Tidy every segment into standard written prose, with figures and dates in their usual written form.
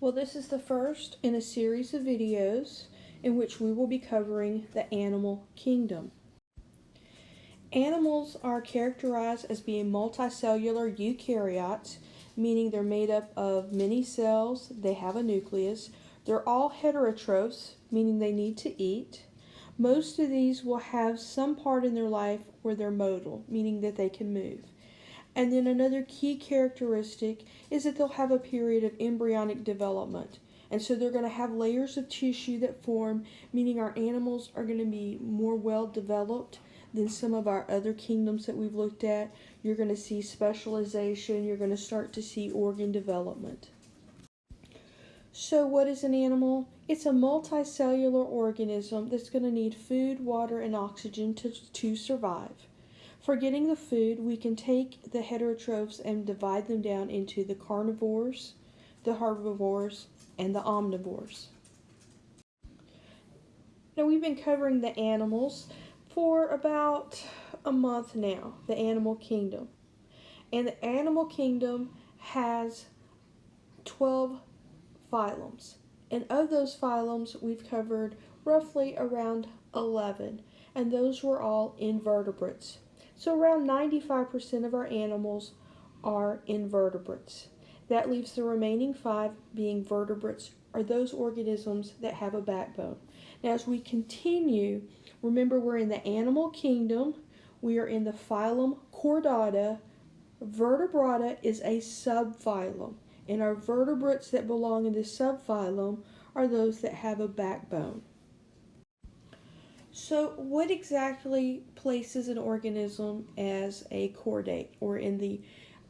Well, this is the first in a series of videos in which we will be covering the animal kingdom. Animals are characterized as being multicellular eukaryotes, meaning they're made up of many cells, they have a nucleus. They're all heterotrophs, meaning they need to eat. Most of these will have some part in their life where they're modal, meaning that they can move. And then another key characteristic is that they'll have a period of embryonic development. And so they're going to have layers of tissue that form, meaning our animals are going to be more well developed than some of our other kingdoms that we've looked at. You're going to see specialization, you're going to start to see organ development. So what is an animal? It's a multicellular organism that's going to need food, water, and oxygen to survive. For getting the food, we can take the heterotrophs and divide them down into the carnivores, the herbivores, and the omnivores. Now we've been covering the animals for about a month now, the animal kingdom. And the animal kingdom has 12 phylums. And of those phylums, we've covered roughly around 11. And those were all invertebrates. So around 95% of our animals are invertebrates. That leaves the remaining 5 being vertebrates, or those organisms that have a backbone. Now as we continue, remember we're in the animal kingdom, we are in the Phylum Chordata. Vertebrata is a subphylum, and our vertebrates that belong in this subphylum are those that have a backbone. So what exactly places an organism as a chordate, or in the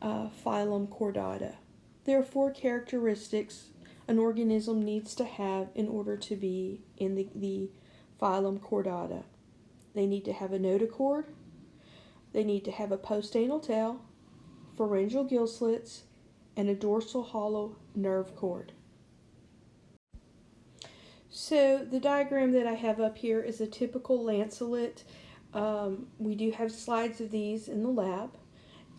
Phylum Chordata? There are 4 characteristics an organism needs to have in order to be in the Phylum Chordata. They need to have a notochord, they need to have a postanal tail, pharyngeal gill slits, and a dorsal hollow nerve cord. So the diagram that I have up here is a typical lancelet. We do have slides of these in the lab,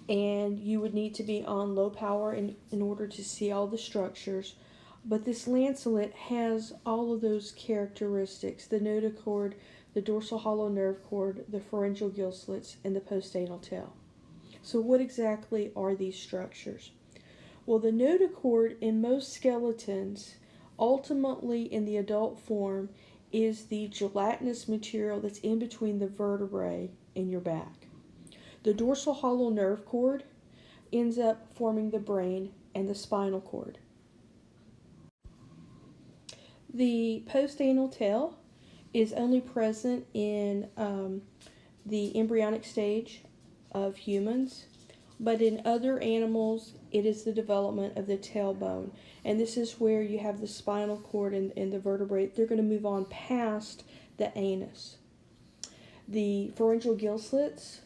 and you would need to be on low power in order to see all the structures. But this lancelet has all of those characteristics: the notochord, the dorsal hollow nerve cord, the pharyngeal gill slits, and the postanal tail. So what exactly are these structures? Well, the notochord in most skeletons, ultimately in the adult form, is the gelatinous material that's in between the vertebrae in your back. The dorsal hollow nerve cord ends up forming the brain and the spinal cord. The postanal tail is only present in the embryonic stage of humans, but in other animals it is the development of the tailbone, and this is where you have the spinal cord and the vertebrae. They're going to move on past the anus. The pharyngeal gill slits,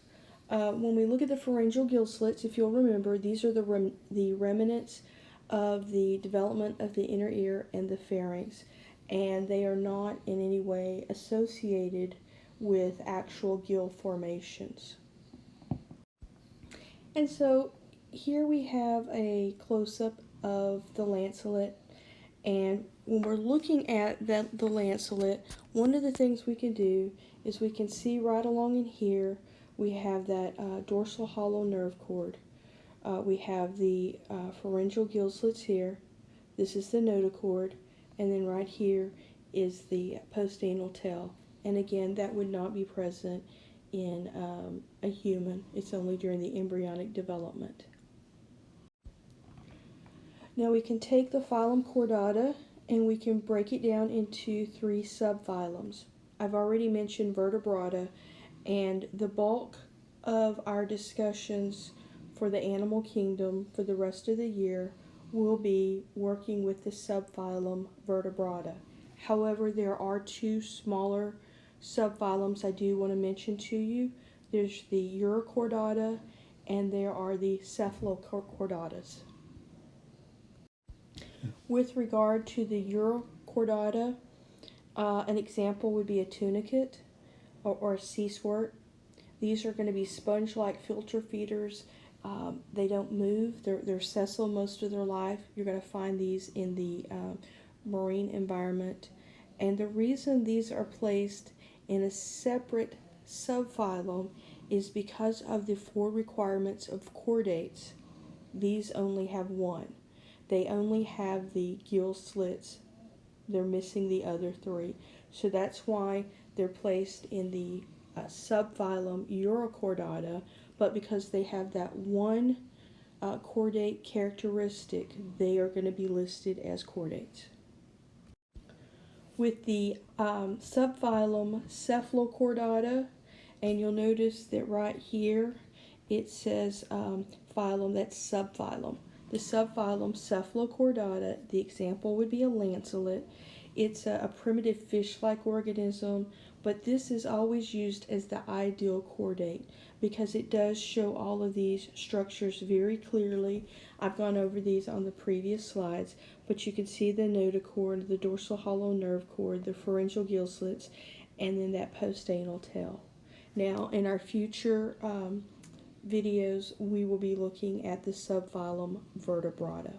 when we look at the pharyngeal gill slits, if you'll remember, these are the remnants of the development of the inner ear and the pharynx, and they are not in any way associated with actual gill formations. And so here we have a close-up of the lancelet, and when we're looking at the lancelet, one of the things we can do is we can see right along in here we have that dorsal hollow nerve cord. We have the pharyngeal gill slits here. This is the notochord, and then right here is the postanal tail. And again, that would not be present in a human. It's only during the embryonic development. Now we can take the Phylum Chordata and we can break it down into 3 subphylums. I've already mentioned Vertebrata, and the bulk of our discussions for the animal kingdom for the rest of the year will be working with the subphylum Vertebrata. However, there are 2 smaller subphylums I do want to mention to you. There's the Yura Chordata, and there are the Cephalochordatas. With regard to the Yura Chordata, an example would be a tunicate or a sea squirt. These are going to be sponge-like filter feeders They don't move. They're sessile most of their life. You're going to find these in the marine environment. And the reason these are placed in a separate subphylum is because of the four requirements of chordates. These only have one. They only have the gill slits. They're missing the other three. So that's why they're placed in the subphylum Yura Chordata, but because they have that one chordate characteristic, they are going to be listed as chordates. With the subphylum Cephalochordata, and you'll notice that right here it says phylum, that's subphylum. The subphylum Cephalochordata, the example would be a lancelet. It's a primitive fish-like organism, but this is always used as the ideal chordate because it does show all of these structures very clearly. I've gone over these on the previous slides, but you can see the notochord, the dorsal hollow nerve cord, the pharyngeal gill slits, and then that postanal tail. Now, in our future videos, we will be looking at the subphylum Vertebrata.